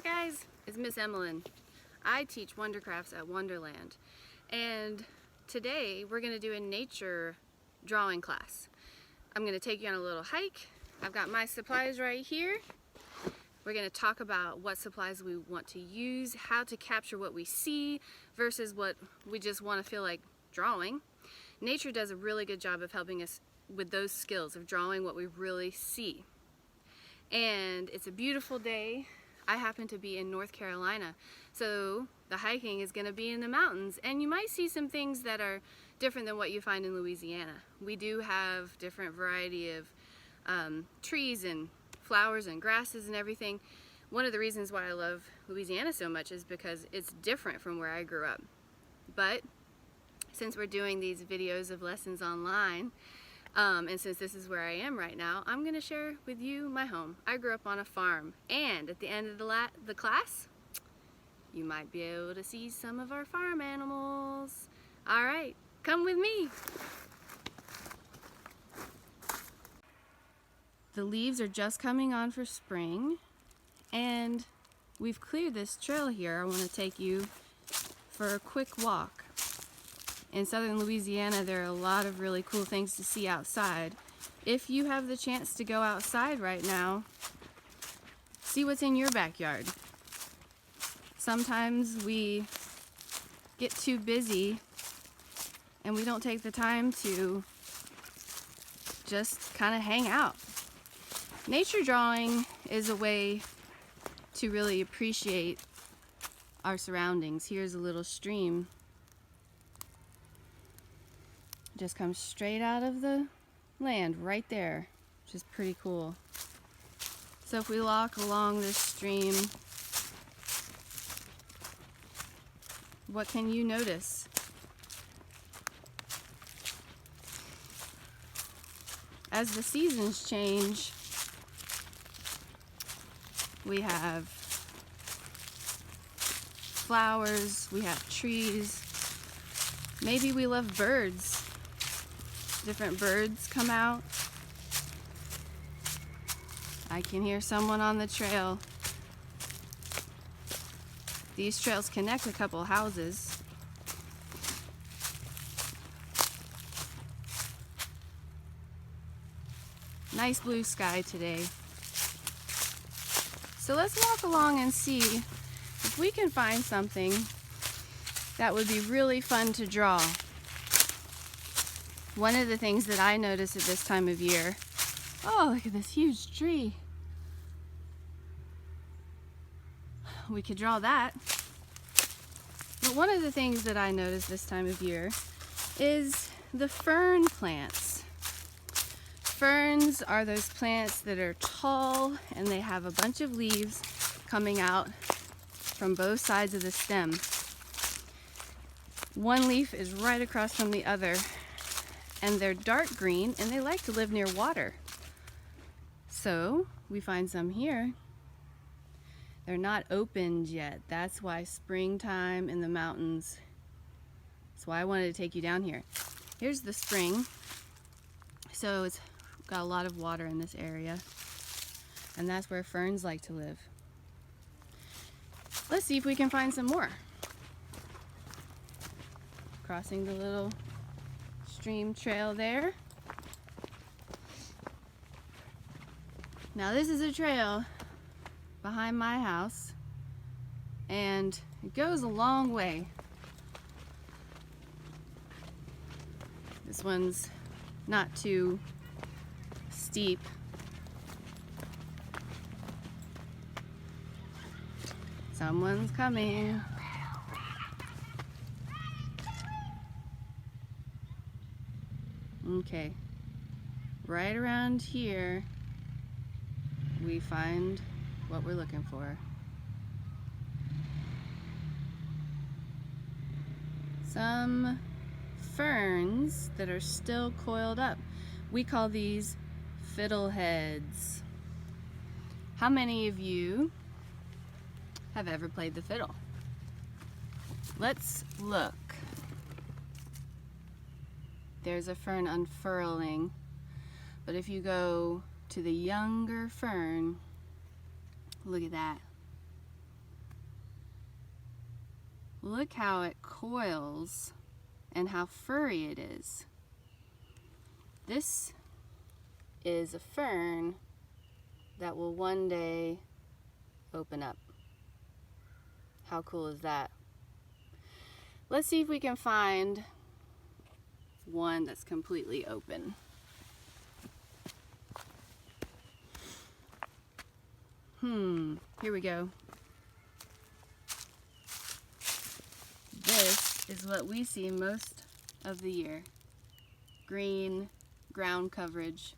Hi guys, it's Miss Emolyn. I teach WonderCrafts at Wonderland, and today we're going to do a nature drawing class. I'm going to take you on a little hike. I've got my supplies right here. We're going to talk about what supplies we want to use, how to capture what we see versus what we just want to feel like drawing. Nature does a really good job of helping us with those skills of drawing what we really see. And it's a beautiful day. I happen to be in North Carolina, so the hiking is going to be in the mountains, and you might see some things that are different than what you find in Louisiana. We do have different variety of trees and flowers and grasses and everything. One of the reasons why I love Louisiana so much is because it's different from where I grew up. But since we're doing these videos of lessons online, and since this is where I am right now, I'm going to share with you my home. I grew up on a farm, and at the end of the class, you might be able to see some of our farm animals. Alright, come with me! The leaves are just coming on for spring, and we've cleared this trail here. I want to take you for a quick walk. In southern Louisiana, there are a lot of really cool things to see outside. If you have the chance to go outside right now, see what's in your backyard. Sometimes we get too busy and we don't take the time to just kind of hang out. Nature drawing is a way to really appreciate our surroundings. Here's a little stream. Just comes straight out of the land right there, which is pretty cool. So if we walk along this stream, what can you notice? As the seasons change, we have flowers, we have trees, maybe we love birds. Different birds come out. I can hear someone on the trail. These trails connect a couple houses. Nice blue sky today. So let's walk along and see if we can find something that would be really fun to draw. One of the things that I notice at this time of year, oh, look at this huge tree. We could draw that. But one of the things that I notice this time of year is the fern plants. Ferns are those plants that are tall and they have a bunch of leaves coming out from both sides of the stem. One leaf is right across from the other, and they're dark green and they like to live near water. So we find some here. They're not opened yet. That's why springtime in the mountains. That's why I wanted to take you down here. Here's the spring. So it's got a lot of water in this area, and that's where ferns like to live. Let's see if we can find some more. Crossing the little stream trail there. Now this is a trail behind my house, and it goes a long way. This one's not too steep. Someone's coming. Okay, right around here we find what we're looking for. Some ferns that are still coiled up. We call these fiddleheads. How many of you have ever played the fiddle? Let's look. There's a fern unfurling, but if you go to the younger fern, look at that. Look how it coils and how furry it is. This is a fern that will one day open up. How cool is that? Let's see if we can find one that's completely open. Here we go. This is what we see most of the year. Green ground coverage.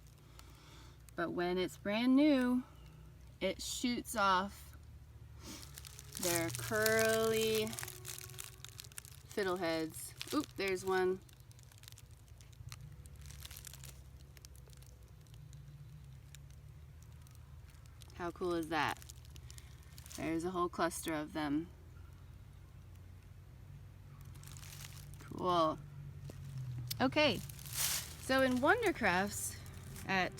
But when it's brand new, it shoots off their curly fiddleheads. Oop, there's one. How cool is that? There's a whole cluster of them. Cool. Okay, so in WonderCrafts at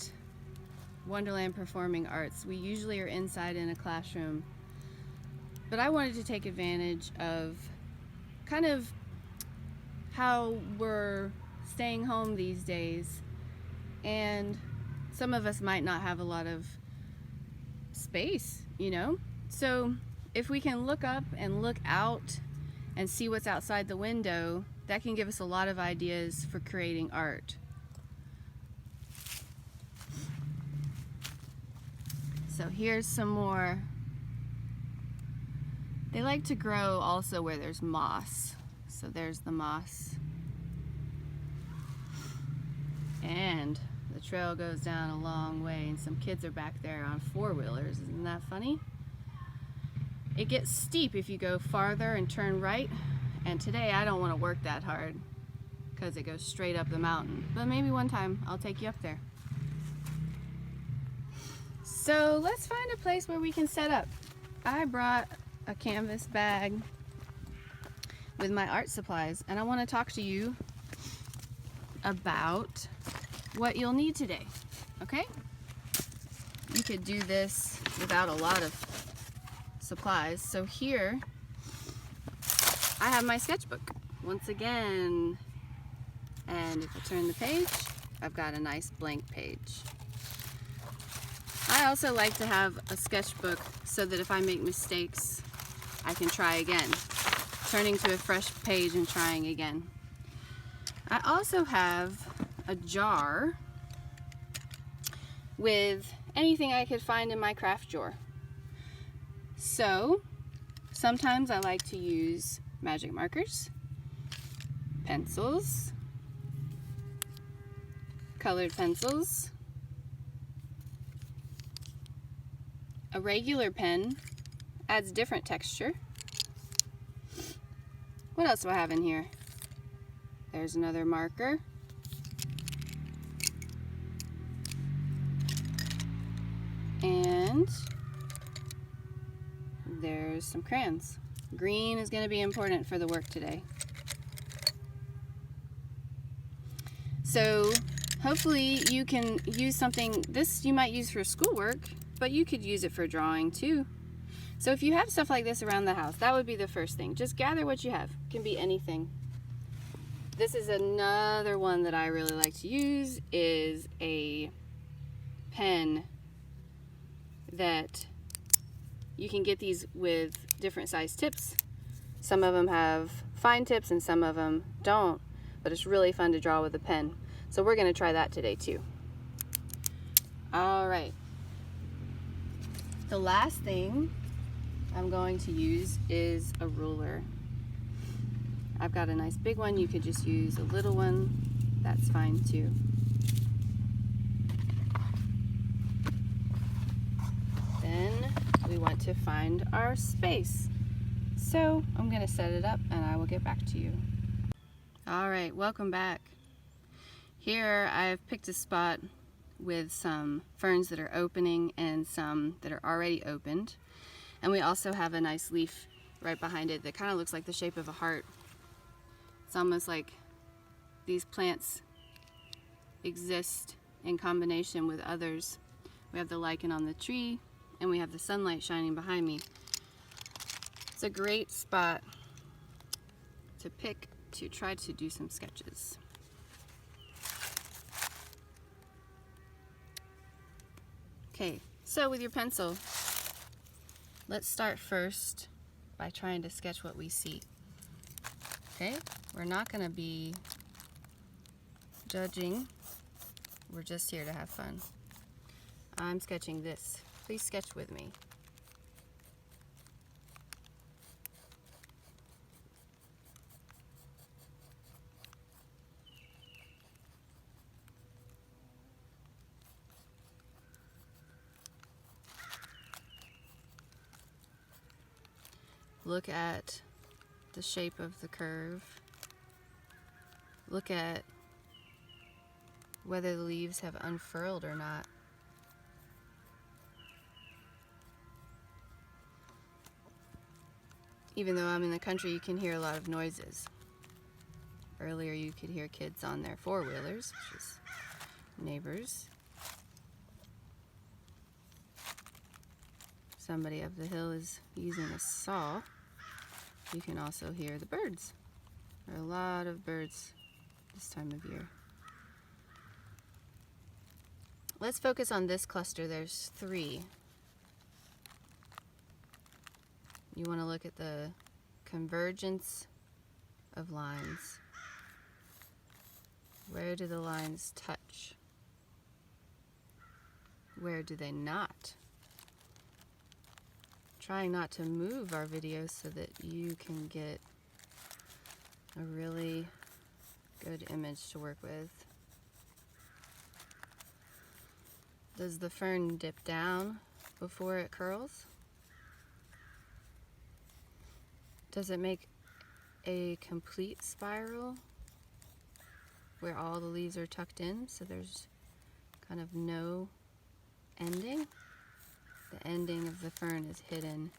Wonderland Performing Arts, we usually are inside in a classroom, but I wanted to take advantage of kind of how we're staying home these days, and some of us might not have a lot of space, you know? So if we can look up and look out and see what's outside the window, that can give us a lot of ideas for creating art. So here's some more. They like to grow also where there's moss. So there's the moss. And the trail goes down a long way, and some kids are back there on four-wheelers. Isn't that funny? It gets steep if you go farther and turn right, and today I don't want to work that hard because it goes straight up the mountain. But maybe one time I'll take you up there. So let's find a place where we can set up. I brought a canvas bag with my art supplies, and I want to talk to you about what you'll need today, okay? You could do this without a lot of supplies. So here I have my sketchbook once again, and if I turn the page, I've got a nice blank page. I also like to have a sketchbook so that if I make mistakes, I can try again, turning to a fresh page and trying again. I also have a jar with anything I could find in my craft drawer. So sometimes I like to use magic markers, pencils, colored pencils, a regular pen adds different texture. What else do I have in here? There's another marker. And there's some crayons. Green is going to be important for the work today. So hopefully you can use something, this you might use for schoolwork, but you could use it for drawing too. So if you have stuff like this around the house, that would be the first thing. Just gather what you have. It can be anything. This is another one that I really like to use, is a pen that you can get these with different size tips. Some of them have fine tips and some of them don't, but it's really fun to draw with a pen. So we're going to try that today too. All right. The last thing I'm going to use is a ruler. I've got a nice big one. You could just use a little one. That's fine too. Then we want to find our space. So I'm going to set it up and I will get back to you. All right, welcome back. Here I've picked a spot with some ferns that are opening and some that are already opened. And we also have a nice leaf right behind it that kind of looks like the shape of a heart. It's almost like these plants exist in combination with others. We have the lichen on the tree and we have the sunlight shining behind me. It's a great spot to pick to try to do some sketches. Okay, so with your pencil, let's start first by trying to sketch what we see. Okay, we're not going to be judging, we're just here to have fun. I'm sketching this. Please sketch with me. Look at the shape of the curve. Look at whether the leaves have unfurled or not. Even though I'm in the country, you can hear a lot of noises. Earlier you could hear kids on their four-wheelers, which is neighbors. Somebody up the hill is using a saw. You can also hear the birds. There are a lot of birds this time of year. Let's focus on this cluster. There's 3. You want to look at the convergence of lines. Where do the lines touch? Where do they not? Trying not to move our videos so that you can get a really good image to work with. Does the fern dip down before it curls? Does it make a complete spiral where all the leaves are tucked in so there's kind of no ending? The ending of the fern is hidden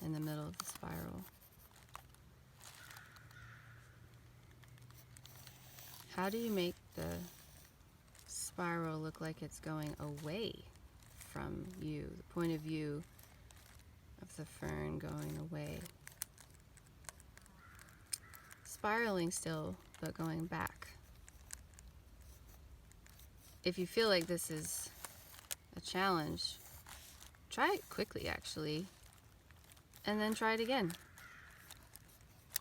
in the middle of the spiral. How do you make the spiral look like it's going away from you, the point of view of the fern going away? Spiraling still, but going back. If you feel like this is a challenge, try it quickly actually, and then try it again.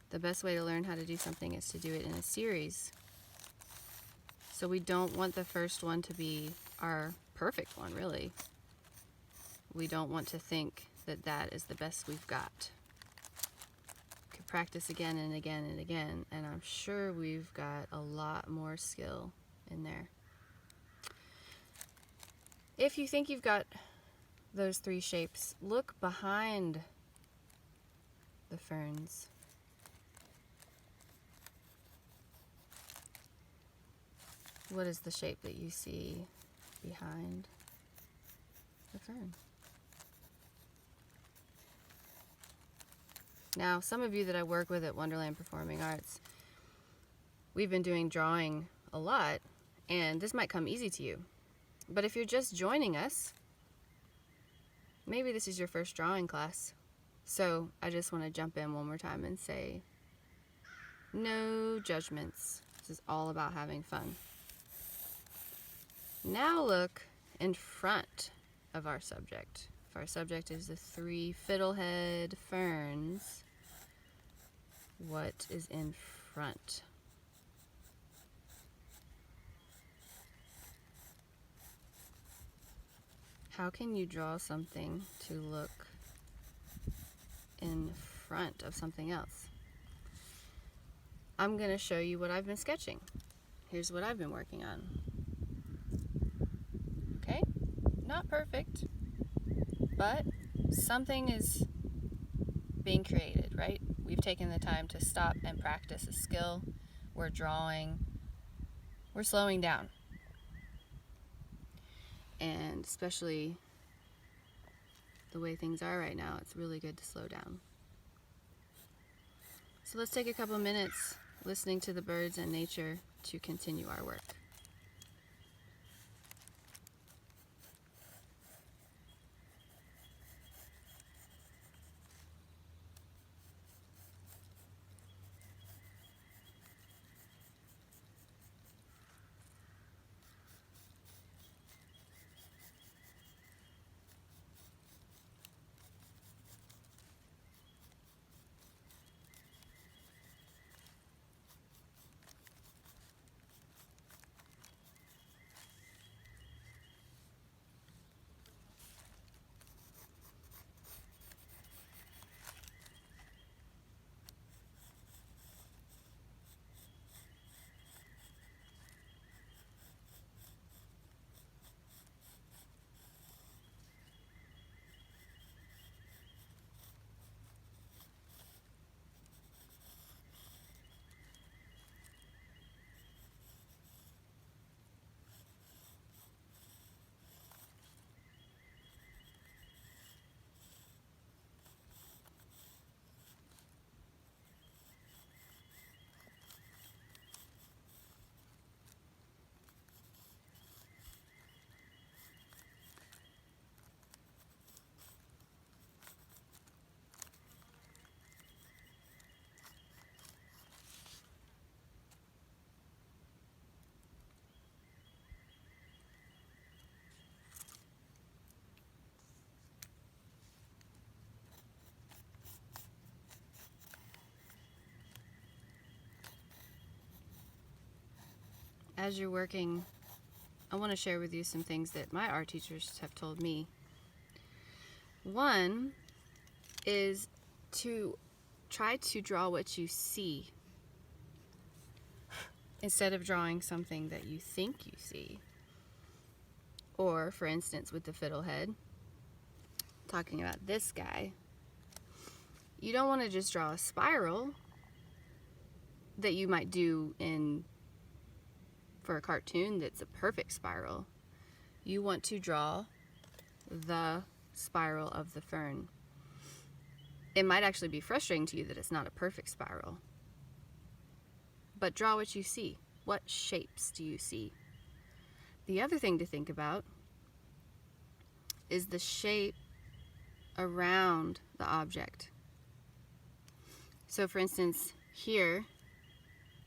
The best way to learn how to do something is to do it in a series. So we don't want the first one to be our perfect one, really. We don't want to think that that is the best we've got. We could practice again and again and again, and I'm sure we've got a lot more skill in there. If you think you've got those 3 shapes, look behind the ferns. What is the shape that you see behind the fern? Now, some of you that I work with at Wonderland Performing Arts, we've been doing drawing a lot, and this might come easy to you. But if you're just joining us, maybe this is your first drawing class. So I just want to jump in one more time and say, no judgments. This is all about having fun. Now look in front of our subject. If our subject is the 3 fiddlehead ferns, what is in front? How can you draw something to look in front of something else? I'm going to show you what I've been sketching. Here's what I've been working on. Okay? Not perfect, but something is being created, right? We've taken the time to stop and practice a skill. We're drawing. We're slowing down. And especially the way things are right now, it's really good to slow down. So let's take a couple minutes listening to the birds and nature to continue our work. as you're working, I want to share with you some things that my art teachers have told me. One is to try to draw what you see instead of drawing something that you think you see. Or, for instance, with the fiddlehead, talking about this guy, you don't want to just draw a spiral that you might do for a cartoon that's a perfect spiral. You want to draw the spiral of the fern. It might actually be frustrating to you that it's not a perfect spiral. But draw what you see. What shapes do you see? The other thing to think about is the shape around the object. So for instance, here,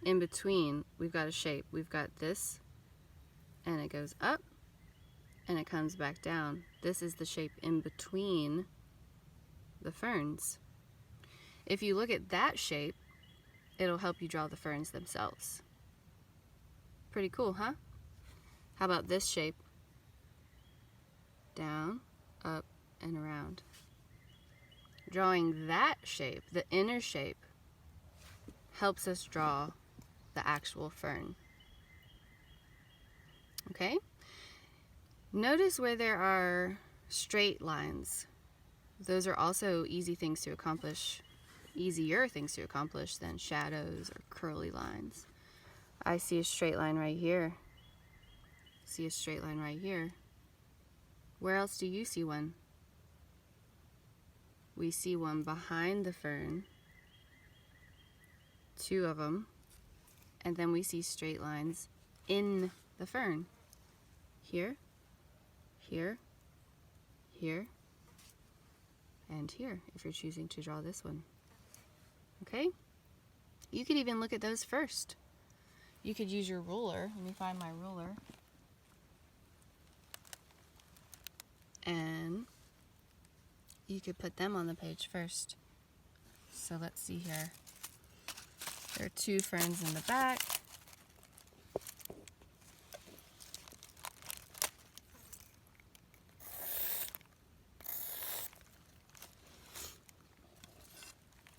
in between, we've got a shape. We've got this, and it goes up, and it comes back down. This is the shape in between the ferns. If you look at that shape, it'll help you draw the ferns themselves. Pretty cool, huh? How about this shape? Down, up, and around. Drawing that shape, the inner shape, helps us draw the actual fern. Okay? Notice where there are straight lines. Those are also easier things to accomplish than shadows or curly lines. I see a straight line right here. See a straight line right here. Where else do you see one? We see one behind the fern, 2 of them, and then we see straight lines in the fern. Here, here, here, and here, if you're choosing to draw this one. Okay? You could even look at those first. You could use your ruler. Let me find my ruler. And you could put them on the page first. So let's see here. There are 2 ferns in the back.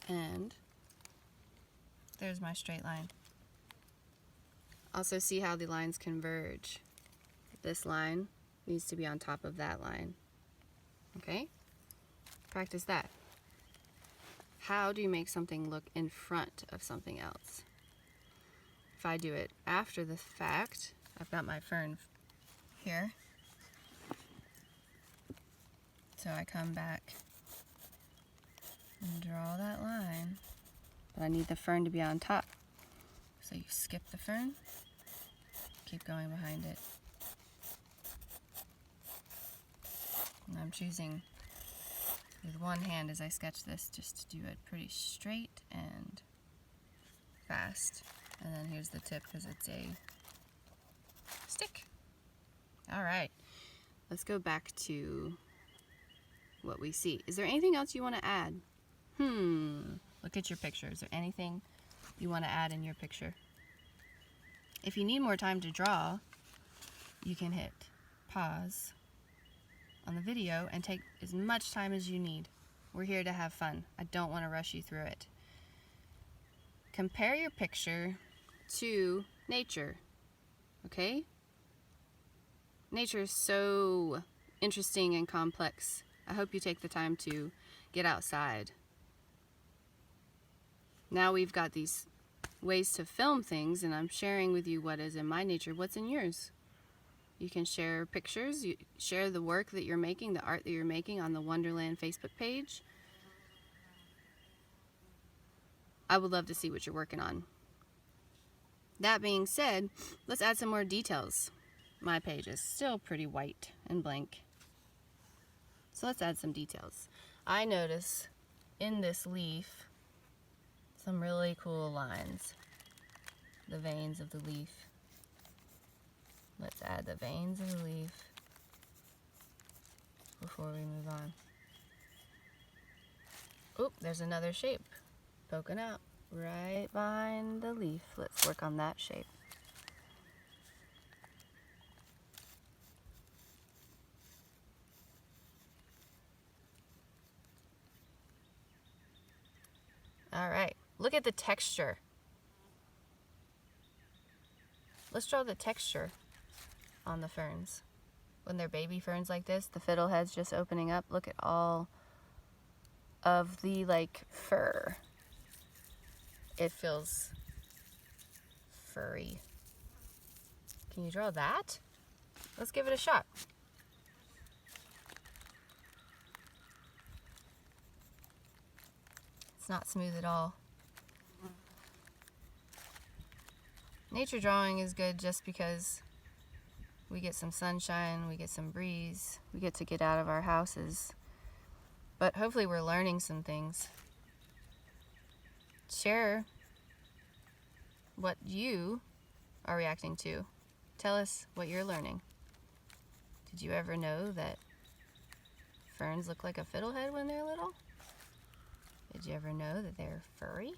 And there's my straight line. Also see how the lines converge. This line needs to be on top of that line. Okay? Practice that. How do you make something look in front of something else? If I do it after the fact, I've got my fern here. So I come back and draw that line. But I need the fern to be on top. So you skip the fern, keep going behind it. And I'm choosing with one hand as I sketch this just to do it pretty straight and fast. And then here's the tip because it's a stick. All right, let's go back to what we see. Is there anything else you want to add? Look at your picture. Is there anything you want to add in your picture? If you need more time to draw, you can hit pause on the video and take as much time as you need. We're here to have fun. I don't want to rush you through it. Compare your picture to nature, okay? Nature is so interesting and complex. I hope you take the time to get outside. Now we've got these ways to film things, and I'm sharing with you what is in my nature. What's in yours? You can share pictures, you share the work that you're making, the art that you're making on the Wonderland Facebook page. I would love to see what you're working on. That being said, let's add some more details. My page is still pretty white and blank. So let's add some details. I notice in this leaf some really cool lines. The veins of the leaf. Let's add the veins of the leaf before we move on. Oop, there's another shape poking out right behind the leaf. Let's work on that shape. All right, look at the texture. Let's draw the texture on the ferns. When they're baby ferns like this, the fiddlehead's just opening up. Look at all of the like fur. It feels furry. Can you draw that? Let's give it a shot. It's not smooth at all. Nature drawing is good just because we get some sunshine, we get some breeze, we get to get out of our houses. But hopefully we're learning some things. Share what you are reacting to. Tell us what you're learning. Did you ever know that ferns look like a fiddlehead when they're little? Did you ever know that they're furry?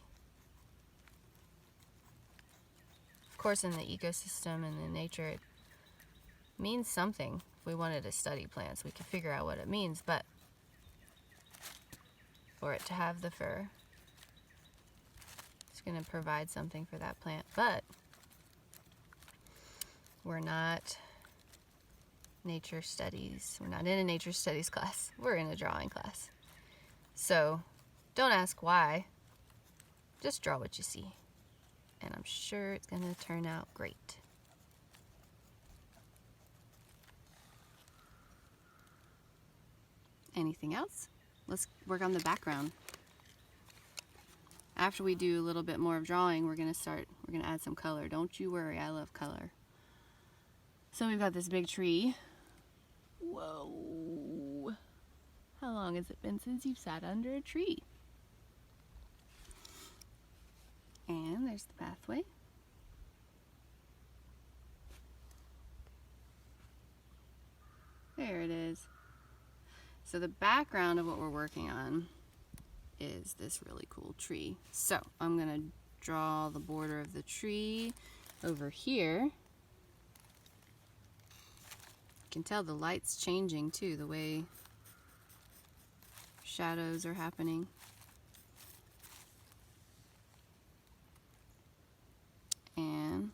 Of course, in the ecosystem and in nature, it means something. If we wanted to study plants, we could figure out what it means, but for it to have the fur, it's going to provide something for that plant. But we're not nature studies. We're not in a nature studies class. We're in a drawing class. So don't ask why. Just draw what you see. And I'm sure it's going to turn out great. Anything else? Let's work on the background. After we do a little bit more of drawing, we're going to add some color. Don't you worry, I love color. So we've got this big tree. Whoa. How long has it been since you've sat under a tree? And there's the pathway. There it is. So the background of what we're working on is this really cool tree. So I'm going to draw the border of the tree over here. You can tell the light's changing too, the way shadows are happening. And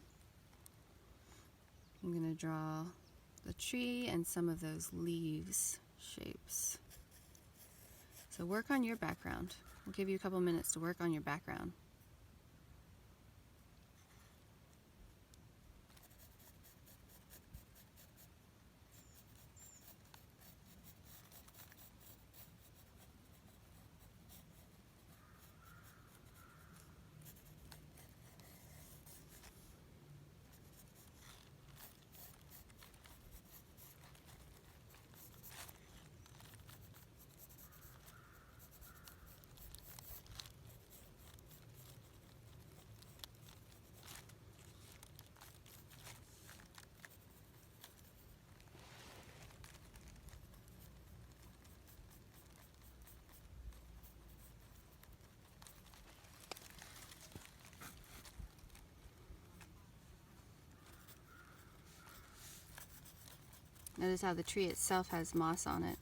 I'm going to draw the tree and some of those leaves shapes. So work on your background. We'll give you a couple minutes to work on your background. Notice how the tree itself has moss on it.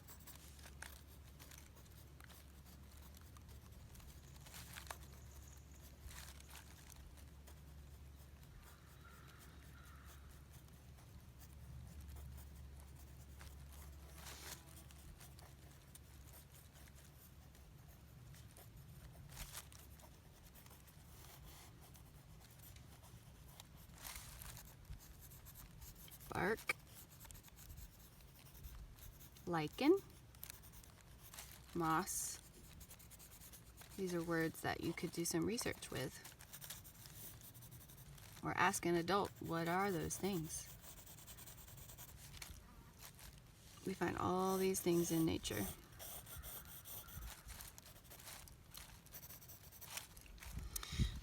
Bark. Lichen, moss. These are words that you could do some research with. Or ask an adult, what are those things? We find all these things in nature.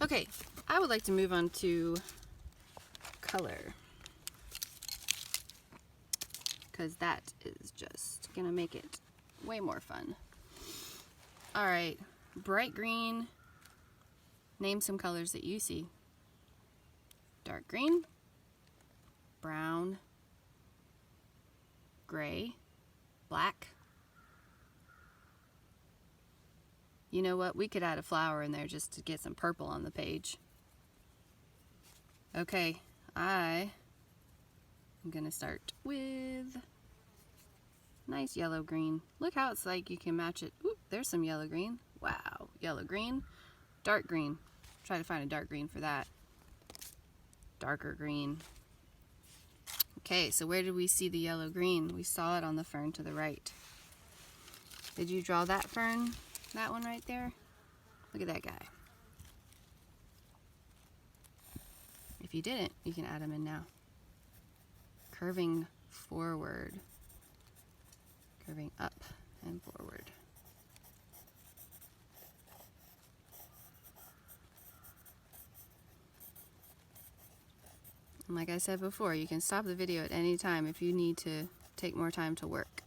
Okay, I would like to move on to color, because that is just gonna make it way more fun. All right, bright green. Name some colors that you see. Dark green, brown, gray, black, You know what? We could add a flower in there just to get some purple on the page. Okay, I'm gonna start with nice yellow green. Look how it's like you can match it. Ooh, there's some yellow green. Wow, yellow green, dark green. Try to find a dark green for that. Darker green. Okay, so where did we see the yellow green? We saw it on the fern to the right. Did you draw that fern? That one right there? Look at that guy. If you didn't, you can add them in now. Curving forward. Curving up and forward. And like I said before, you can stop the video at any time if you need to take more time to work.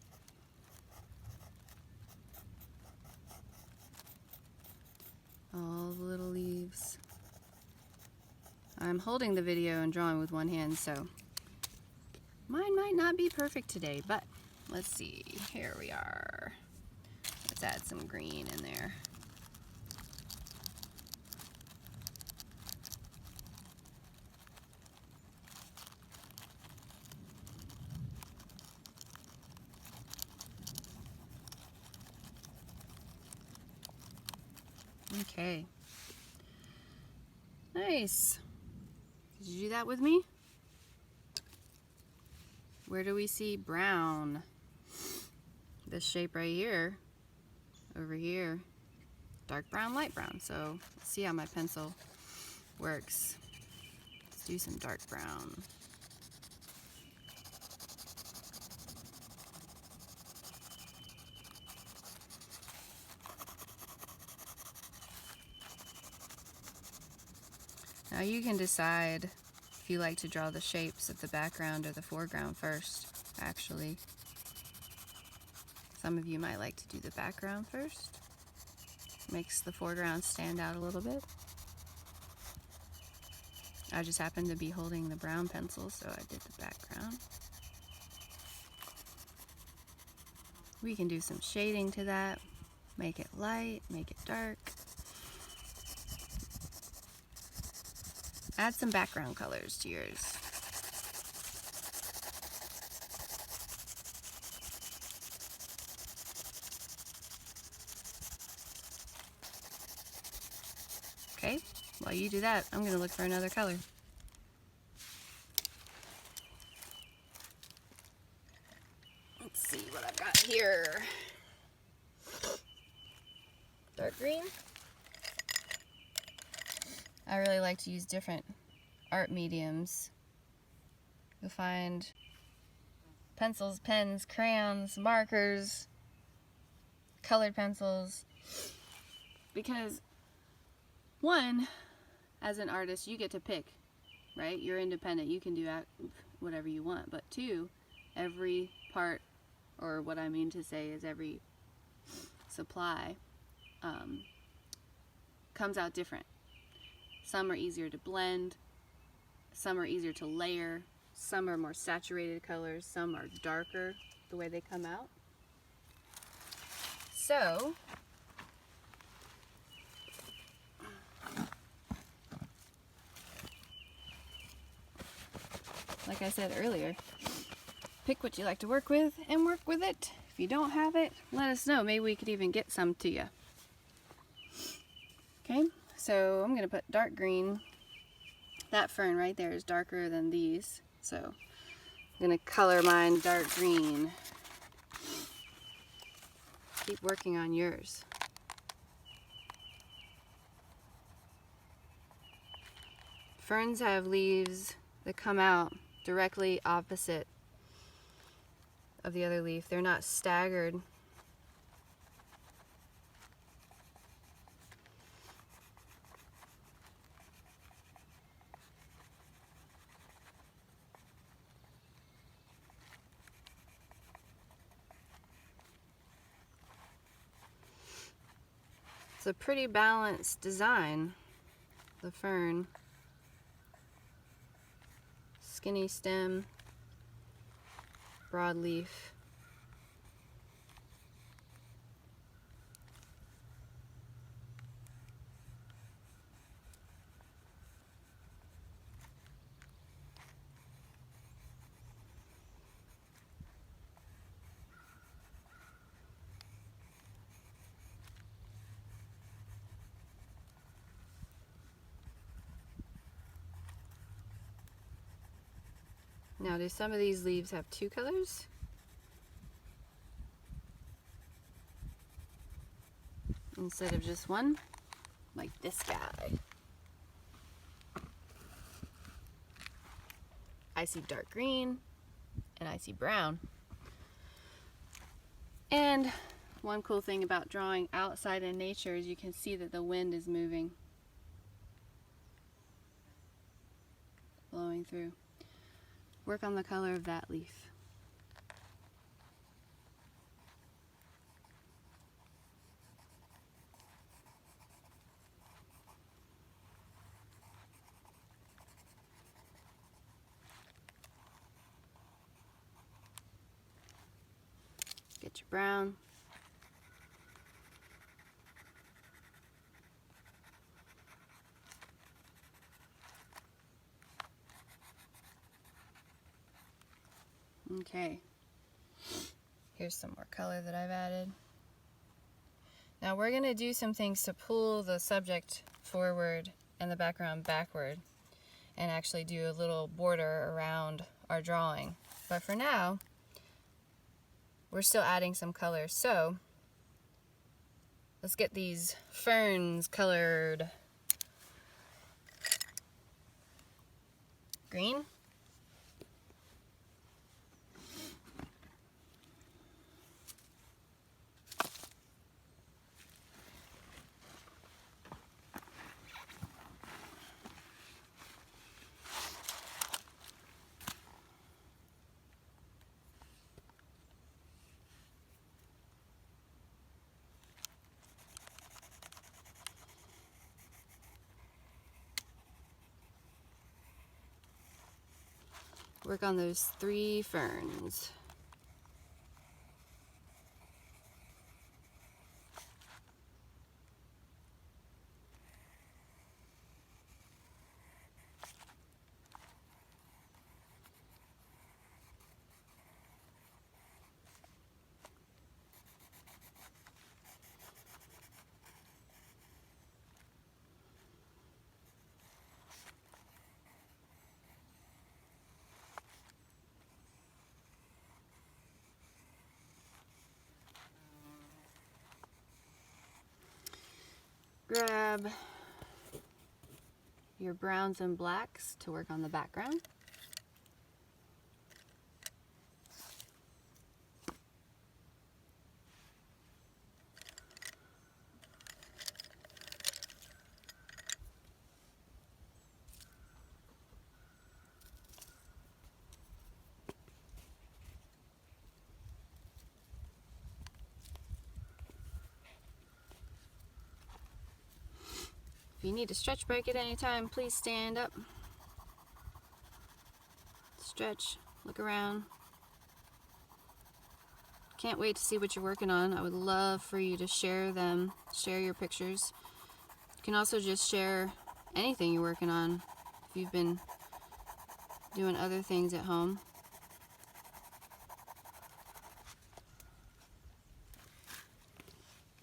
All the little leaves. I'm holding the video and drawing with one hand, so mine might not be perfect today, but let's see. Here we are. Let's add some green in there. Okay. Nice. Did you do that with me? Where do we see brown? This shape right here. Over here. Dark brown, light brown. So let's see how my pencil works. Let's do some dark brown. Now you can decide if you like to draw the shapes of the background or the foreground first, actually. Some of you might like to do the background first. Makes the foreground stand out a little bit. I just happened to be holding the brown pencil, so I did the background. We can do some shading to that. Make it light, make it dark. Add some background colors to yours. Okay, while you do that, I'm going to look for another color. Let's see what I've got here. Dark green. I really like to use different art mediums. You'll find pencils, pens, crayons, markers, colored pencils. Because one, as an artist, you get to pick, right? You're independent. You can do whatever you want. But two, every part, or what I mean to say is every supply, comes out different. Some are easier to blend, some are easier to layer, some are more saturated colors, some are darker the way they come out. So, like I said earlier, pick what you like to work with and work with it. If you don't have it, let us know. Maybe we could even get some to you. Okay, so I'm going to put dark green. That fern right there is darker than these, so I'm going to color mine dark green. Keep working on yours. Ferns have leaves that come out directly opposite of the other leaf. They're not staggered. It's a pretty balanced design, the fern. Skinny stem, broad leaf. Now, do some of these leaves have two colors? Instead of just one, like this guy. I see dark green and I see brown. And one cool thing about drawing outside in nature is you can see that the wind is moving, blowing through. Work on the color of that leaf. Get your brown. Okay, here's some more color that I've added. Now we're going to do some things to pull the subject forward and the background backward and actually do a little border around our drawing. But for now, we're still adding some color. So let's get these ferns colored green. Work on those 3 ferns. Grab your browns and blacks to work on the background. If you need a stretch break at any time, please stand up, stretch, look around. Can't wait to see what you're working on. I would love for you to share them, share your pictures. You can also just share anything you're working on if you've been doing other things at home.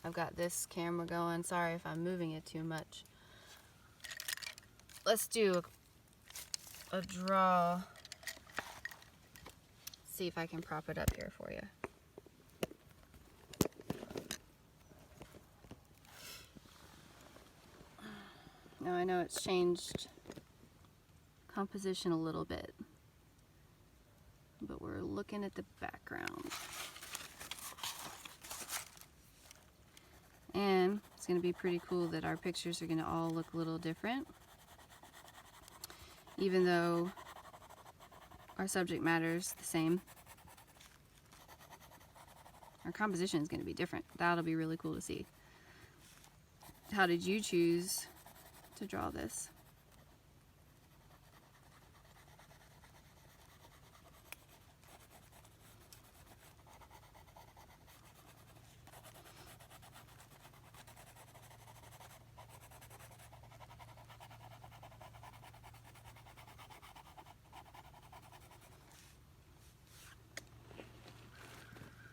I've got this camera going. Sorry if I'm moving it too much. Let's do a draw. See if I can prop it up here for you. Now I know it's changed composition a little bit, but we're looking at the background. And it's going to be pretty cool that our pictures are going to all look a little different. Even though our subject matter is the same, our composition is going to be different. That'll be really cool to see. How did you choose to draw this?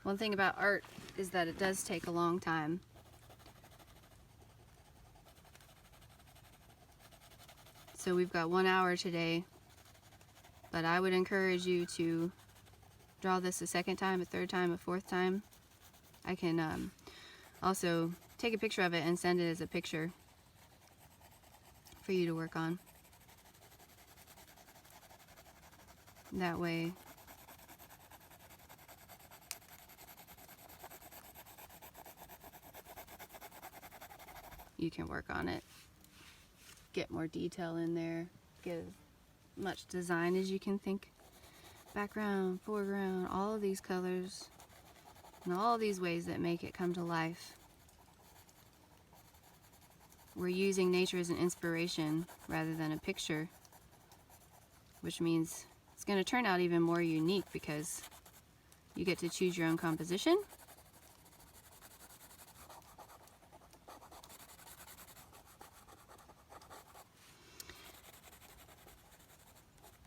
One thing about art is that it does take a long time. So we've got 1 hour today but I would encourage you to draw this a second time, a third time, a fourth time. I can also take a picture of it and send it as a picture for you to work on. That way you can work on it, get more detail in there, get as much design as you can think. Background, foreground, all of these colors, and all of these ways that make it come to life. We're using nature as an inspiration rather than a picture, which means it's going to turn out even more unique because you get to choose your own composition.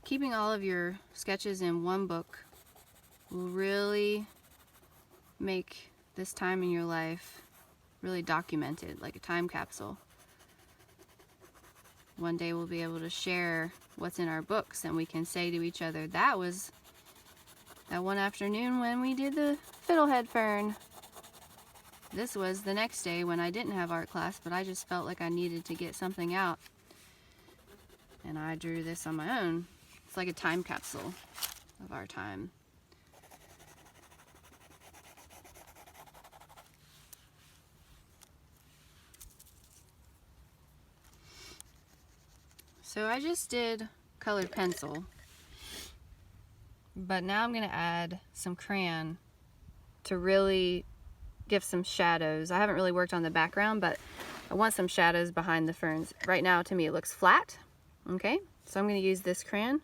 Keeping all of your sketches in one book will really make this time in your life really documented, like a time capsule. One day we'll be able to share what's in our books, and we can say to each other, that was that one afternoon when we did the fiddlehead fern. This was the next day when I didn't have art class, but I just felt like I needed to get something out, and I drew this on my own. It's like a time capsule of our time. So I just did colored pencil, but now I'm going to add some crayon to really give some shadows. I haven't really worked on the background, but I want some shadows behind the ferns. Right now, to me, it looks flat. Okay, so I'm going to use this crayon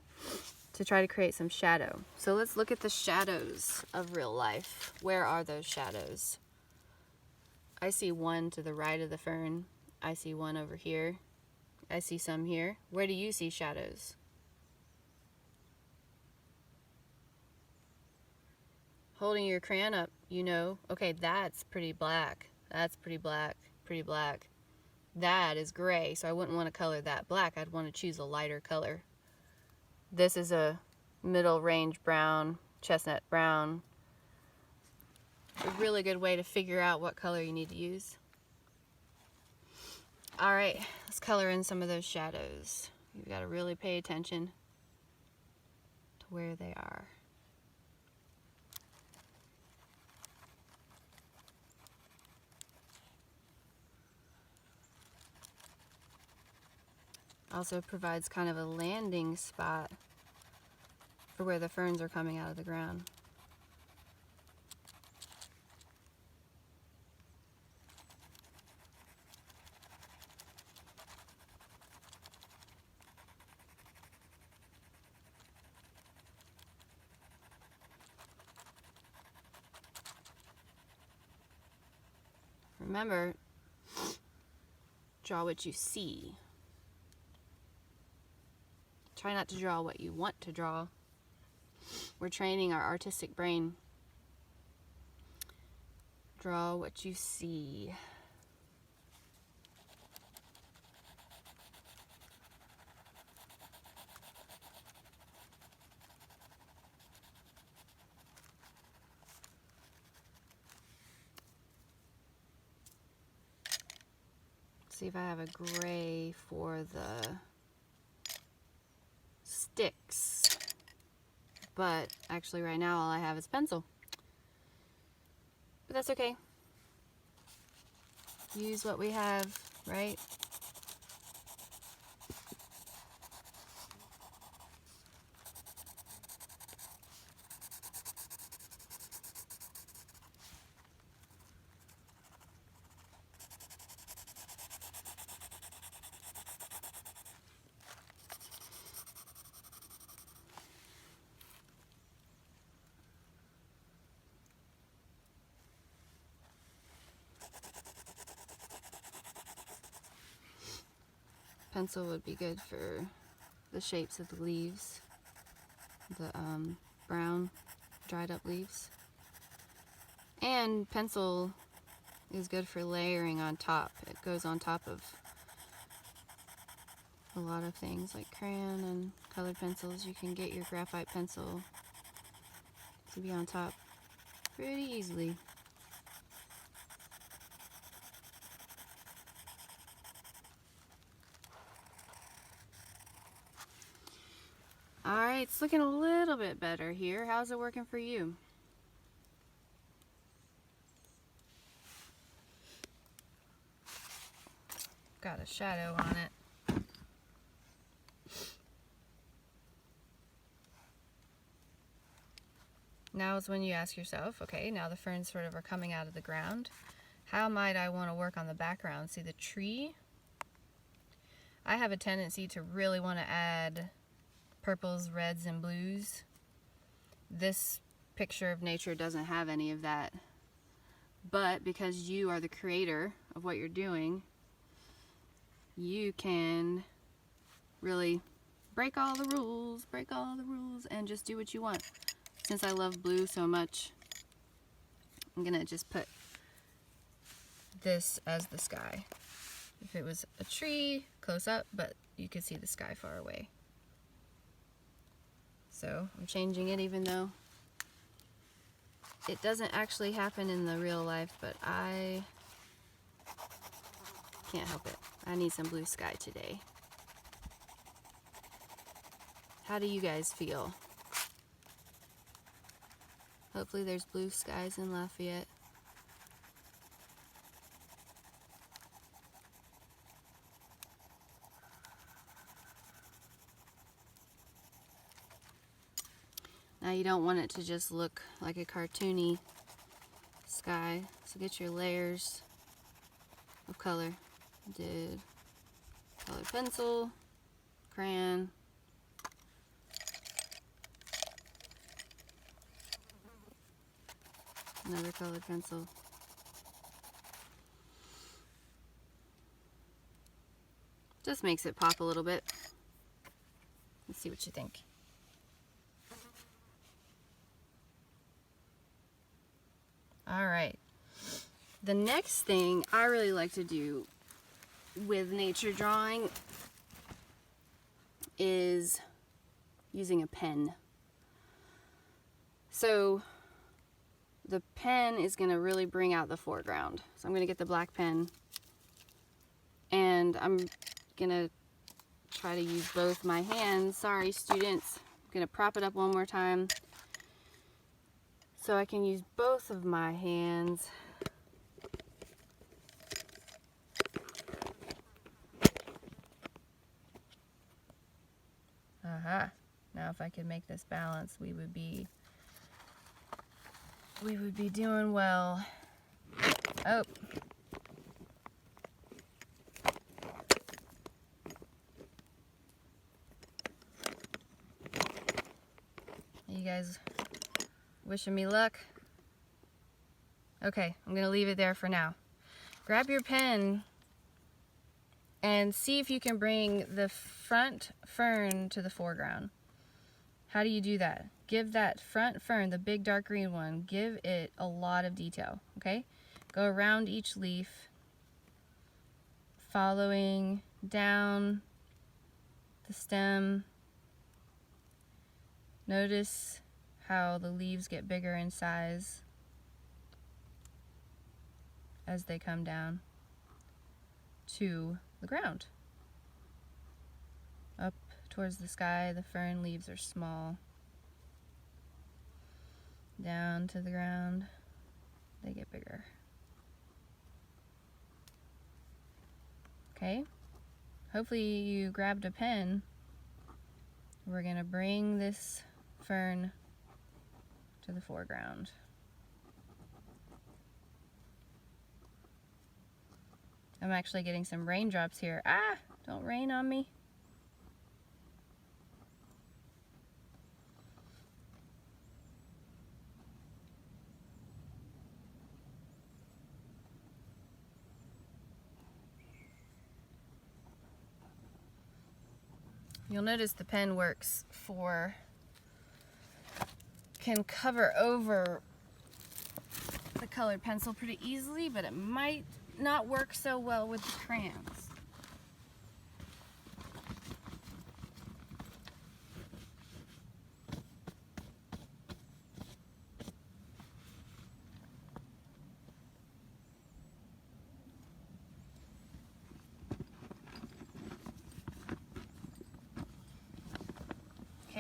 to try to create some shadow. So let's look at the shadows of real life. Where are those shadows? I see one to the right of the fern. I see one over here. I see some here. Where do you see shadows? Holding your crayon up, you know, okay, that's pretty black. That's pretty black, pretty black. That is gray, so I wouldn't want to color that black. I'd want to choose a lighter color. This is a middle range brown, chestnut brown. A really good way to figure out what color you need to use. All right, let's color in some of those shadows. You've got to really pay attention to where they are. Also provides kind of a landing spot for where the ferns are coming out of the ground. Remember, draw what you see. Try not to draw what you want to draw. We're training our artistic brain. Draw what you see. See if I have a gray for the sticks, but actually right now all I have is pencil, but that's okay. Use what we have, right? Pencil would be good for the shapes of the leaves, the brown dried up leaves. And pencil is good for layering on top. It goes on top of a lot of things like crayon and colored pencils. You can get your graphite pencil to be on top pretty easily. Alright, it's looking a little bit better here. How's it working for you? Got a shadow on it. Now is when you ask yourself, okay, now the ferns sort of are coming out of the ground. How might I want to work on the background? See the tree? I have a tendency to really want to add purples, reds, and blues. This picture of nature doesn't have any of that. But because you are the creator of what you're doing, you can really break all the rules, and just do what you want. Since I love blue so much, I'm gonna just put this as the sky. If it was a tree, close up, but you could see the sky far away. So I'm changing it even though it doesn't actually happen in the real life, but I can't help it. I need some blue sky today. How do you guys feel? Hopefully there's blue skies in Lafayette. Now you don't want it to just look like a cartoony sky, so get your layers of color. Did colored pencil, crayon, another colored pencil. Just makes it pop a little bit. Let's see what you think. All right. The next thing I really like to do with nature drawing is using a pen. So the pen is going to really bring out the foreground. So I'm going to get the black pen and I'm going to try to use both my hands. Sorry, students. I'm going to prop it up one more time so I can use both of my hands. Aha. Now if I could make this balance, we would be doing well. Oh. You guys wishing me luck? Okay, I'm gonna leave it there for now. Grab your pen and see if you can bring the front fern to the foreground. How do you do that? Give that front fern, the big dark green one, give it a lot of detail, okay? Go around each leaf, following down the stem. Notice how the leaves get bigger in size as they come down to the ground. Up towards the sky, the fern leaves are small. Down to the ground, they get bigger. Okay, hopefully you grabbed a pen. We're gonna bring this fern to the foreground. I'm actually getting some raindrops here. Ah, don't rain on me. You'll notice the pen works can cover over the colored pencil pretty easily, but it might not work so well with the crayons.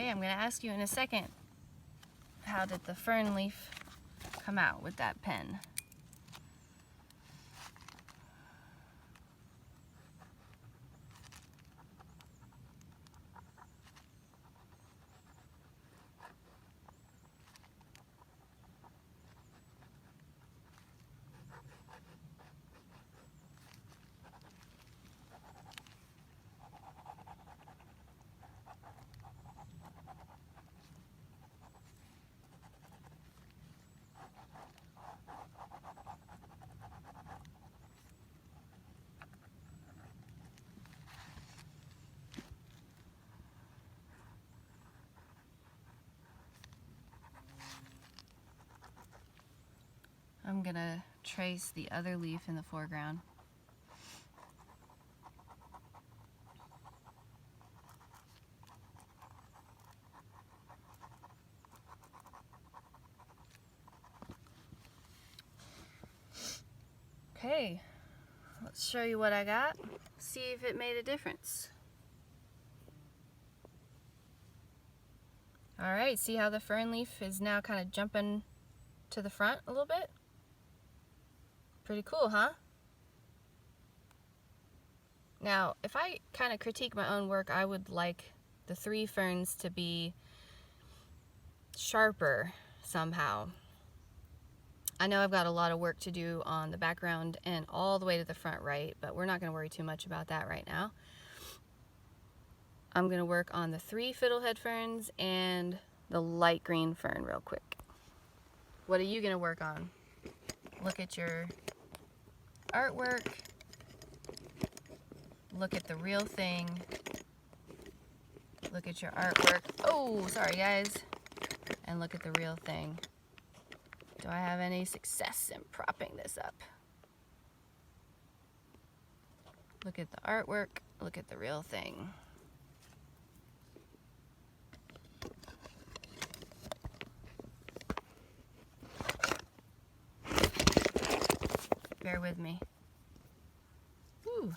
Okay, I'm going to ask you in a second, how did the fern leaf come out with that pen? I'm gonna trace the other leaf in the foreground. Okay, let's show you what I got. See if it made a difference. Alright, see how the fern leaf is now kind of jumping to the front a little bit? Pretty cool, huh? Now, if I kind of critique my own work, I would like the 3 ferns to be sharper somehow. I know I've got a lot of work to do on the background and all the way to the front right, but we're not going to worry too much about that right now. I'm going to work on the 3 fiddlehead ferns and the light green fern real quick. What are you going to work on? Look at your artwork. Look at the real thing. Look at your artwork. Oh, sorry guys. And look at the real thing. Do I have any success in propping this up? Look at the artwork. Look at the real thing. Bear with me. Whew.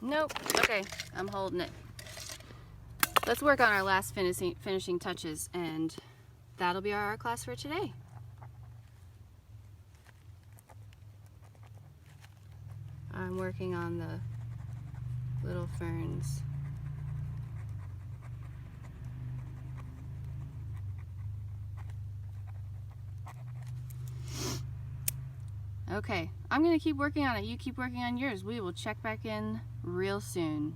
Nope. Okay, I'm holding it. Let's work on our last finishing touches, and that'll be our art class for today. I'm working on the little ferns. Okay, I'm going to keep working on it. You keep working on yours. We will check back in real soon.